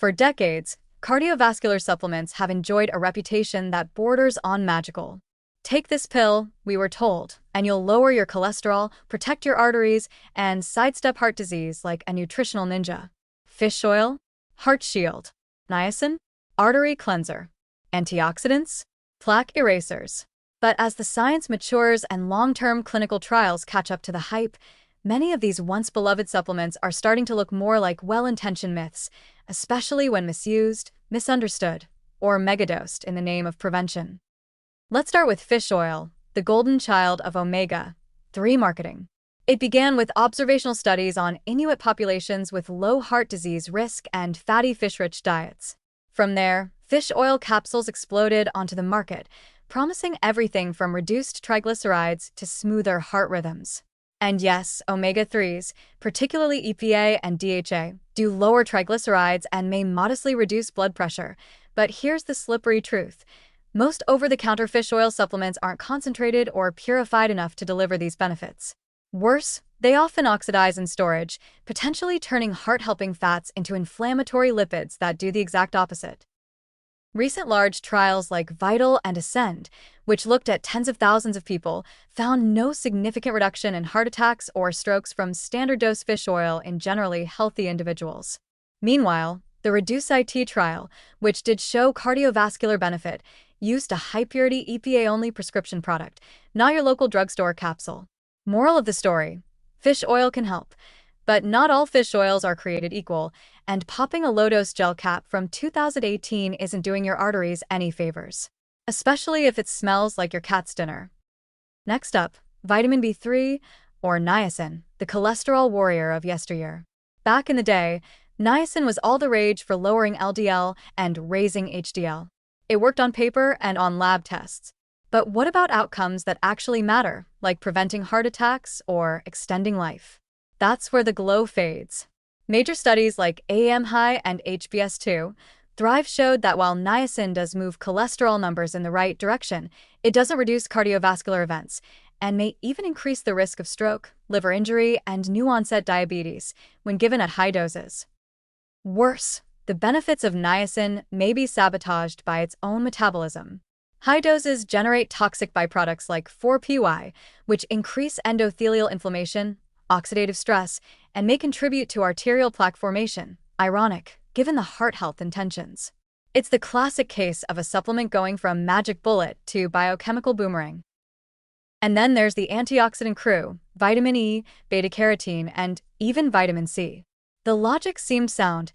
For decades, cardiovascular supplements have enjoyed a reputation that borders on magical. Take this pill, we were told, and you'll lower your cholesterol, protect your arteries, and sidestep heart disease like a nutritional ninja. Fish oil, heart shield, niacin, artery cleanser, antioxidants, plaque erasers. But as the science matures and long-term clinical trials catch up to the hype, many of these once-beloved supplements are starting to look more like well-intentioned myths, especially when misused, misunderstood, or megadosed in the name of prevention. Let's start with fish oil, the golden child of omega-3 marketing. It began with observational studies on Inuit populations with low heart disease risk and fatty fish-rich diets. From there, fish oil capsules exploded onto the market, promising everything from reduced triglycerides to smoother heart rhythms. And yes, omega-3s, particularly EPA and DHA, do lower triglycerides and may modestly reduce blood pressure. But here's the slippery truth. Most over-the-counter fish oil supplements aren't concentrated or purified enough to deliver these benefits. Worse, they often oxidize in storage, potentially turning heart-helping fats into inflammatory lipids that do the exact opposite. Recent large trials like VITAL and ASCEND, which looked at tens of thousands of people, found no significant reduction in heart attacks or strokes from standard-dose fish oil in generally healthy individuals. Meanwhile, the REDUCE-IT trial, which did show cardiovascular benefit, used a high-purity EPA-only prescription product, not your local drugstore capsule. Moral of the story: fish oil can help, but not all fish oils are created equal, and popping a low-dose gel cap from 2018 isn't doing your arteries any favors, especially if it smells like your cat's dinner. Next up, vitamin B3, or niacin, the cholesterol warrior of yesteryear. Back in the day, niacin was all the rage for lowering LDL and raising HDL. It worked on paper and on lab tests. But what about outcomes that actually matter, like preventing heart attacks or extending life? That's where the glow fades. Major studies like AMHI and HBS2, Thrive showed that while niacin does move cholesterol numbers in the right direction, it doesn't reduce cardiovascular events, and may even increase the risk of stroke, liver injury, and new-onset diabetes when given at high doses. Worse, the benefits of niacin may be sabotaged by its own metabolism. High doses generate toxic byproducts like 4-PY, which increase endothelial inflammation, oxidative stress, and may contribute to arterial plaque formation. Ironic, given the heart health intentions. It's the classic case of a supplement going from magic bullet to biochemical boomerang. And then there's the antioxidant crew: vitamin E, beta-carotene, and even vitamin C. The logic seemed sound.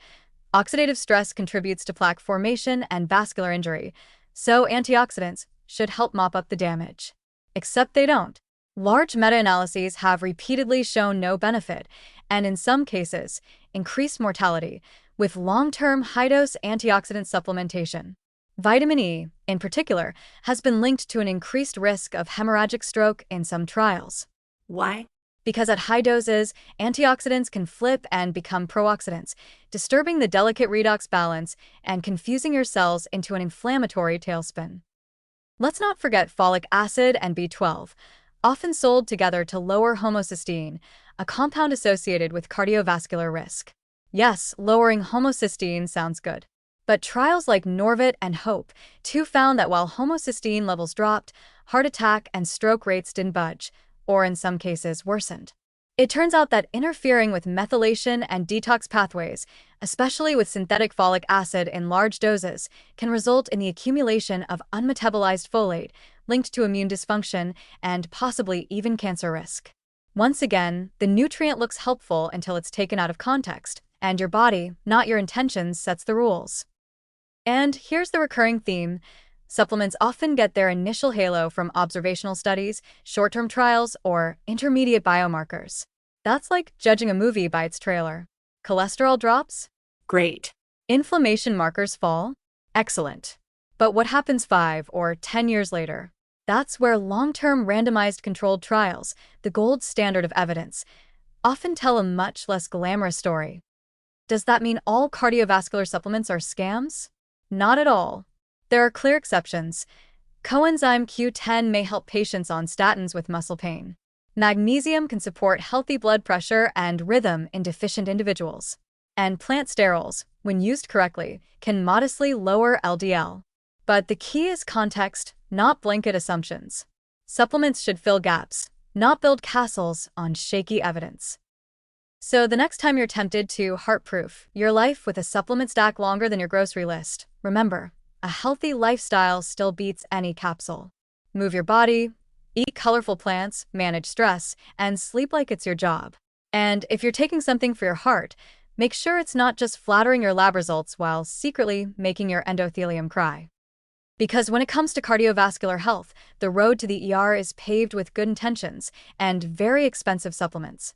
Oxidative stress contributes to plaque formation and vascular injury, so antioxidants should help mop up the damage. Except they don't. Large meta-analyses have repeatedly shown no benefit, and in some cases, increased mortality, with long-term high-dose antioxidant supplementation. Vitamin E, in particular, has been linked to an increased risk of hemorrhagic stroke in some trials. Why? Because at high doses, antioxidants can flip and become pro-oxidants, disturbing the delicate redox balance and confusing your cells into an inflammatory tailspin. Let's not forget folic acid and B12, often sold together to lower homocysteine, a compound associated with cardiovascular risk. Yes, lowering homocysteine sounds good. But trials like NORVIT and HOPE too found that while homocysteine levels dropped, heart attack and stroke rates didn't budge, or in some cases worsened. It turns out that interfering with methylation and detox pathways, especially with synthetic folic acid in large doses, can result in the accumulation of unmetabolized folate, linked to immune dysfunction and possibly even cancer risk. Once again, the nutrient looks helpful until it's taken out of context, and your body, not your intentions, sets the rules. And here's the recurring theme. Supplements often get their initial halo from observational studies, short-term trials, or intermediate biomarkers. That's like judging a movie by its trailer. Cholesterol drops? Great. Inflammation markers fall? Excellent. But what happens 5 or 10 years later? That's where long-term randomized controlled trials, the gold standard of evidence, often tell a much less glamorous story. Does that mean all cardiovascular supplements are scams? Not at all. There are clear exceptions. Coenzyme Q10 may help patients on statins with muscle pain. Magnesium can support healthy blood pressure and rhythm in deficient individuals. And plant sterols, when used correctly, can modestly lower LDL. But the key is context, not blanket assumptions. Supplements should fill gaps, not build castles on shaky evidence. So the next time you're tempted to heart-proof your life with a supplement stack longer than your grocery list, remember, a healthy lifestyle still beats any capsule. Move your body, eat colorful plants, manage stress, and sleep like it's your job. And if you're taking something for your heart, make sure it's not just flattering your lab results while secretly making your endothelium cry. Because when it comes to cardiovascular health, the road to the ER is paved with good intentions and very expensive supplements.